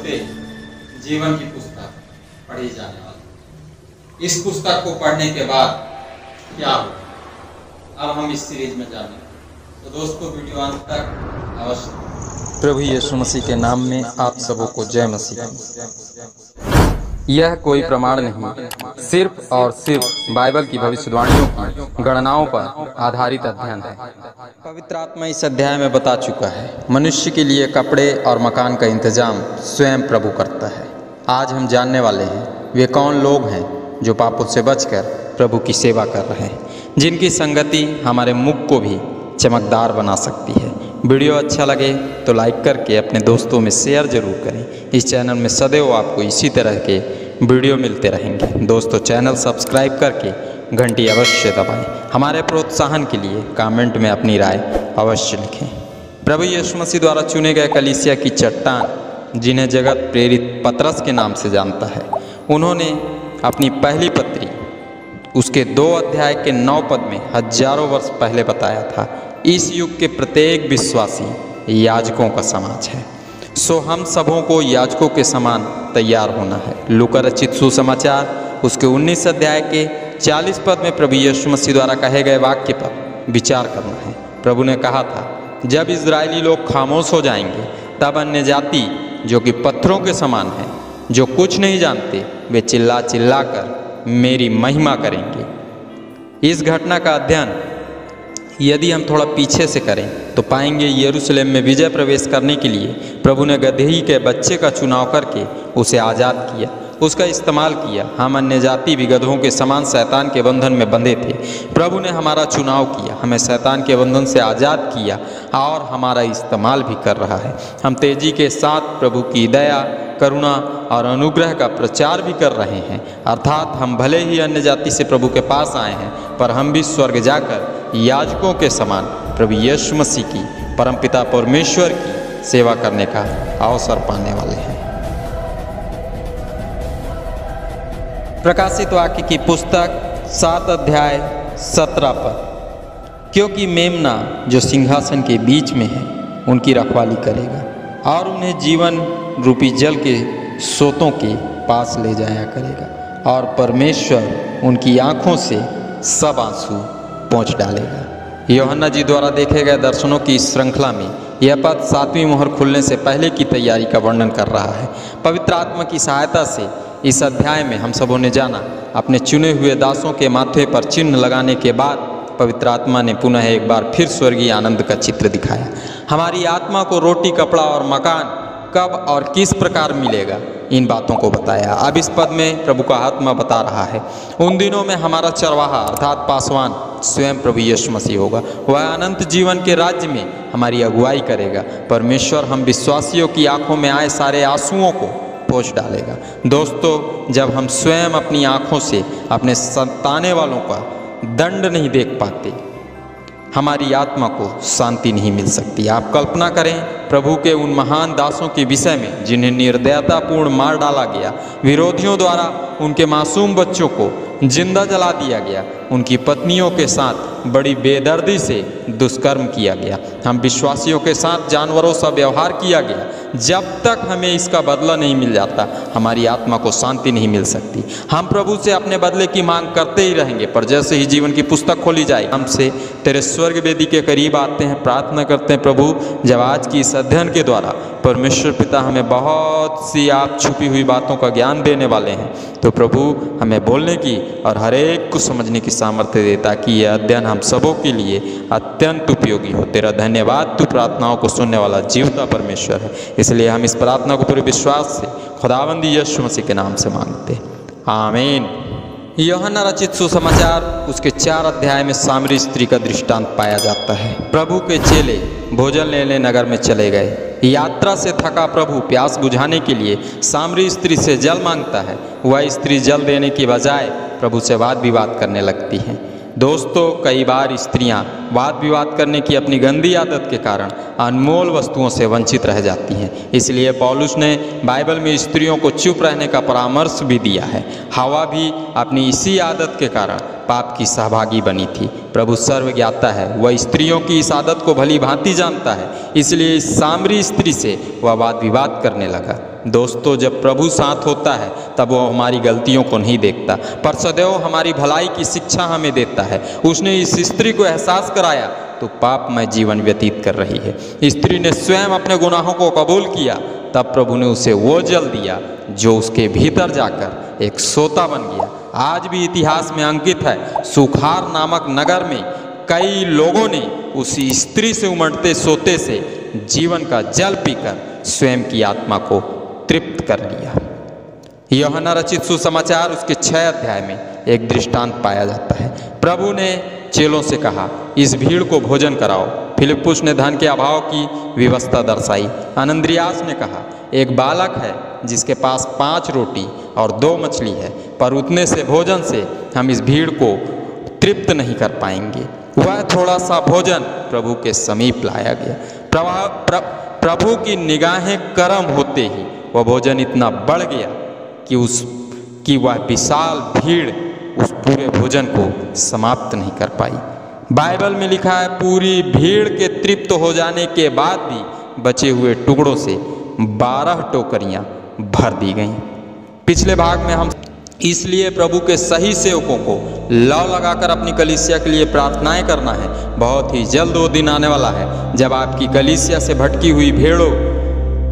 चलते जीवन की पुस्तक पढ़ी जाने वाली। इस पुस्तक को पढ़ने के बाद क्या होगा, अब हम इस सीरीज में जानेंगे। तो दोस्तों, वीडियो अंत तक अवश्य। प्रभु यीशु मसीह के नाम में आप सबों को जय मसीह। यह कोई प्रमाण नहीं, सिर्फ और सिर्फ बाइबल की भविष्यवाणियों की गणनाओं पर आधारित अध्ययन है। पवित्र आत्मा इस अध्याय में बता चुका है, मनुष्य के लिए कपड़े और मकान का इंतजाम स्वयं प्रभु करता है। आज हम जानने वाले हैं वे कौन लोग हैं जो पापों से बचकर प्रभु की सेवा कर रहे हैं, जिनकी संगति हमारे मुख को भी चमकदार बना सकती है। वीडियो अच्छा लगे तो लाइक करके अपने दोस्तों में शेयर जरूर करें। इस चैनल में सदैव आपको इसी तरह के वीडियो मिलते रहेंगे। दोस्तों, चैनल सब्सक्राइब करके घंटी अवश्य दबाएं। हमारे प्रोत्साहन के लिए कमेंट में अपनी राय अवश्य लिखें। प्रभु यीशु मसीह द्वारा चुने गए कलीसिया की चट्टान, जिन्हें जगत प्रेरित पतरस के नाम से जानता है, उन्होंने अपनी पहली पत्री उसके 2 अध्याय के 9 पद में हजारों वर्ष पहले बताया था, इस युग के प्रत्येक विश्वासी याजकों का समाज है। सो हम सबों को याजकों के समान तैयार होना है। लूका रचित सुसमाचार उसके 19 अध्याय के 40 पद में प्रभु यीशु मसीह द्वारा कहे गए वाक्य पर विचार करना है। प्रभु ने कहा था, जब इजरायली लोग खामोश हो जाएंगे, तब अन्य जाति जो कि पत्थरों के समान है, जो कुछ नहीं जानते, वे चिल्ला चिल्ला कर मेरी महिमा करेंगे। इस घटना का अध्ययन यदि हम थोड़ा पीछे से करें तो पाएंगे यरूशलेम में विजय प्रवेश करने के लिए प्रभु ने गदही के बच्चे का चुनाव करके उसे आज़ाद किया, उसका इस्तेमाल किया। हम अन्य जाति भी गधों के समान शैतान के बंधन में बंधे थे। प्रभु ने हमारा चुनाव किया, हमें शैतान के बंधन से आज़ाद किया और हमारा इस्तेमाल भी कर रहा है। हम तेजी के साथ प्रभु की दया, करुणा और अनुग्रह का प्रचार भी कर रहे हैं। अर्थात हम भले ही अन्य जाति से प्रभु के पास आए हैं, पर हम भी स्वर्ग जाकर याजकों के समान प्रभु यीशु मसीह की, परमपिता परमेश्वर की सेवा करने का अवसर पाने वाले हैं। प्रकाशित वाक्य की पुस्तक 7 अध्याय 17 पद, क्योंकि मेमना जो सिंहासन के बीच में है उनकी रखवाली करेगा और उन्हें जीवन रूपी जल के सोतों के पास ले जाया करेगा, और परमेश्वर उनकी आँखों से सब आंसू पोंछ डालेगा। यूहन्ना जी द्वारा देखे गए दर्शनों की इस श्रृंखला में यह पद 7वीं मोहर खुलने से पहले की तैयारी का वर्णन कर रहा है। पवित्र आत्मा की सहायता से इस अध्याय में हम सबों ने जाना, अपने चुने हुए दासों के माथे पर चिन्ह लगाने के बाद पवित्र आत्मा ने पुनः एक बार फिर स्वर्गीय आनंद का चित्र दिखाया। हमारी आत्मा को रोटी, कपड़ा और मकान कब और किस प्रकार मिलेगा, इन बातों को बताया। अब इस पद में प्रभु का आत्मा बता रहा है, उन दिनों में हमारा चरवाहा अर्थात पासवान स्वयं प्रभु यीशु मसीह होगा। वह अनंत जीवन के राज्य में हमारी अगुवाई करेगा। परमेश्वर हम विश्वासियों की आंखों में आए सारे आंसुओं को पोंछ डालेगा। दोस्तों, जब हम स्वयं अपनी आंखों से अपने सताने वालों का दंड नहीं देख पाते, हमारी आत्मा को शांति नहीं मिल सकती। आप कल्पना करें प्रभु के उन महान दासों के विषय में जिन्हें निर्दयतापूर्ण मार डाला गया, विरोधियों द्वारा उनके मासूम बच्चों को जिंदा जला दिया गया, उनकी पत्नियों के साथ बड़ी बेदर्दी से दुष्कर्म किया गया, हम विश्वासियों के साथ जानवरों सा व्यवहार किया गया। जब तक हमें इसका बदला नहीं मिल जाता, हमारी आत्मा को शांति नहीं मिल सकती। हम प्रभु से अपने बदले की मांग करते ही रहेंगे, पर जैसे ही जीवन की पुस्तक खोली जाए, हमसे तेरे स्वर्ग वेदी के करीब आते हैं, प्रार्थना करते हैं प्रभु, जब आज की इस अध्ययन के द्वारा परमेश्वर पिता हमें बहुत सी आप छुपी हुई बातों का ज्ञान देने वाले हैं, तो प्रभु हमें बोलने की और हर एक को समझने की सामर्थ्य दे, ताकि यह अध्ययन हम सबों के लिए अत्यंत उपयोगी हो। तेरा धन्यवाद, तू प्रार्थनाओं को सुनने वाला जीवता परमेश्वर है। इसलिए हम इस प्रार्थना को पूरे विश्वास से खुदावंद यीशु मसीह के नाम से मांगते, आमीन। यूहन्ना रचित सुसमाचार उसके 4 अध्याय में सामरी स्त्री का दृष्टांत पाया जाता है। प्रभु के चेले भोजन लेने नगर में चले गए। यात्रा से थका प्रभु प्यास बुझाने के लिए सामरी स्त्री से जल मांगता है। वह स्त्री जल देने की बजाय प्रभु से वाद विवाद करने लगती हैं। दोस्तों, कई बार स्त्रियां वाद विवाद करने की अपनी गंदी आदत के कारण अनमोल वस्तुओं से वंचित रह जाती हैं। इसलिए पौलुस ने बाइबल में स्त्रियों को चुप रहने का परामर्श भी दिया है। हवा भी अपनी इसी आदत के कारण पाप की सहभागी बनी थी। प्रभु सर्वज्ञाता है, वह स्त्रियों की इस आदत को भली भांति जानता है। इसलिए इस सामरी स्त्री से वह वाद विवाद करने लगा। दोस्तों, जब प्रभु साथ होता है तब वो हमारी गलतियों को नहीं देखता, पर सदैव हमारी भलाई की शिक्षा हमें देता है। उसने इस स्त्री को एहसास कराया तो पापमय जीवन व्यतीत कर रही है। स्त्री ने स्वयं अपने गुनाहों को कबूल किया, तब प्रभु ने उसे वो जल दिया जो उसके भीतर जाकर एक सोता बन गया। आज भी इतिहास में अंकित है, सुखार नामक नगर में कई लोगों ने उस स्त्री से उमड़ते सोते से जीवन का जल पीकर स्वयं की आत्मा को तृप्त कर लिया। यूहन्ना रचित सुसमाचार उसके 6 अध्याय में एक दृष्टांत पाया जाता है। प्रभु ने चेलों से कहा, इस भीड़ को भोजन कराओ। फिलिप्पुस ने धन के अभाव की व्यवस्था दर्शाई। अनंद्रियास ने कहा, एक बालक है जिसके पास 5 रोटी और 2 मछली है, पर उतने से भोजन से हम इस भीड़ को तृप्त नहीं कर पाएंगे। वह थोड़ा सा भोजन प्रभु के समीप लाया गया। प्रभु की निगाहें कर्म होते ही वह भोजन इतना बढ़ गया कि वह विशाल भीड़ उस पूरे भोजन को समाप्त नहीं कर पाई। बाइबल में लिखा है, पूरी भीड़ के तृप्त हो जाने के बाद भी बचे हुए टुकड़ों से 12 टोकरियां भर दी गईं। पिछले भाग में हम इसलिए प्रभु के सही सेवकों को लौ लगाकर अपनी कलीसिया के लिए प्रार्थनाएं करना है। बहुत ही जल्द वो दिन आने वाला है जब आपकी कलीसिया से भटकी हुई भेड़ों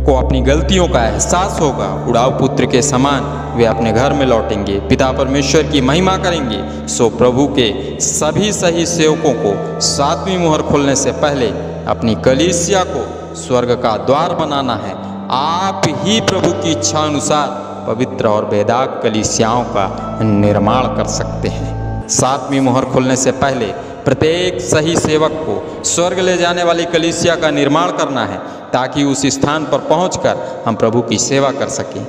को अपनी गलतियों का एहसास होगा। उड़ाऊ पुत्र के समान वे अपने घर में लौटेंगे, पिता परमेश्वर की महिमा करेंगे। सो प्रभु के सभी सही सेवकों को 7वीं मुहर खोलने से पहले अपनी कलीसिया को स्वर्ग का द्वार बनाना है। आप ही प्रभु की इच्छा अनुसार पवित्र और बेदाग कलीसियाओं का निर्माण कर सकते हैं। 7वीं मुहर खोलने से पहले प्रत्येक सही सेवक को स्वर्ग ले जाने वाली कलीसिया का निर्माण करना है, ताकि उस स्थान पर पहुंचकर हम प्रभु की सेवा कर सकें,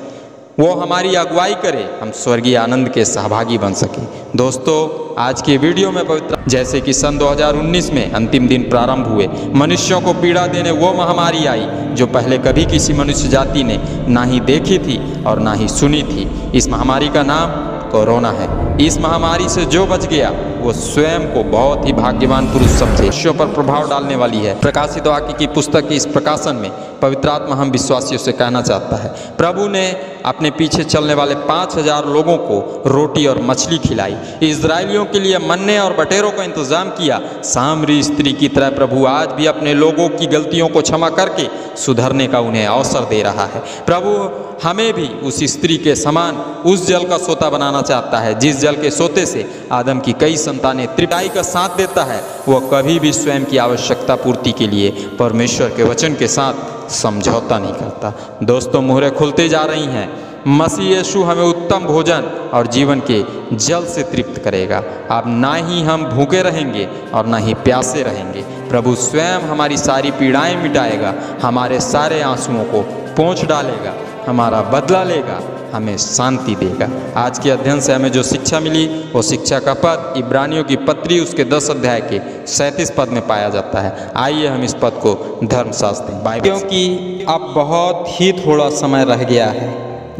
वो हमारी अगुवाई करे, हम स्वर्गीय आनंद के सहभागी बन सकें। दोस्तों, आज की वीडियो में पवित्र जैसे कि सन 2019 में अंतिम दिन प्रारंभ हुए, मनुष्यों को पीड़ा देने वो महामारी आई जो पहले कभी किसी मनुष्य जाति ने ना ही देखी थी और ना ही सुनी थी। इस महामारी का नाम कोरोना है। इस महामारी से जो बच गया वो स्वयं को बहुत ही भाग्यवान पुरुष समझे। मनुष्यों पर प्रभाव डालने वाली है। प्रकाशित वाक्य की पुस्तक के इस प्रकाशन में पवित्र आत्मा हम विश्वासियों से कहना चाहता है, प्रभु ने अपने पीछे चलने वाले 5000 लोगों को रोटी और मछली खिलाई। इजरायलियों के लिए मन्ने और बटेरों का इंतजाम किया। सामरी स्त्री की तरह प्रभु आज भी अपने लोगों की गलतियों को क्षमा करके सुधरने का उन्हें अवसर दे रहा है। प्रभु हमें भी उस स्त्री के समान उस जल का सोता बनाना चाहता है जिस जल के सोते से आदम की कई संतानें तृप्ति का साथ देता है। वह कभी भी स्वयं की आवश्यकता पूर्ति के लिए परमेश्वर के वचन के साथ समझौता नहीं करता। दोस्तों, मुहरें खुलते जा रही हैं। मसीह यीशु हमें उत्तम भोजन और जीवन के जल से तृप्त करेगा। अब ना ही हम भूखे रहेंगे और ना ही प्यासे रहेंगे। प्रभु स्वयं हमारी सारी पीड़ाएं मिटाएगा, हमारे सारे आंसुओं को पोंछ डालेगा, हमारा बदला लेगा, हमें शांति देगा। आज के अध्ययन से हमें जो शिक्षा मिली वो शिक्षा का पद इब्रानियों की पत्री उसके 10 अध्याय के 37 पद में पाया जाता है। आइए हम इस पद को धर्मशास्त्र बाइबल, क्योंकि अब बहुत ही थोड़ा समय रह गया है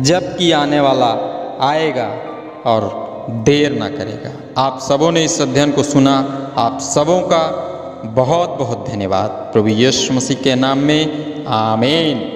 जबकि आने वाला आएगा और देर ना करेगा। आप सबों ने इस अध्ययन को सुना, आप सबों का बहुत बहुत धन्यवाद। प्रभु यीशु मसीह के नाम में आमीन।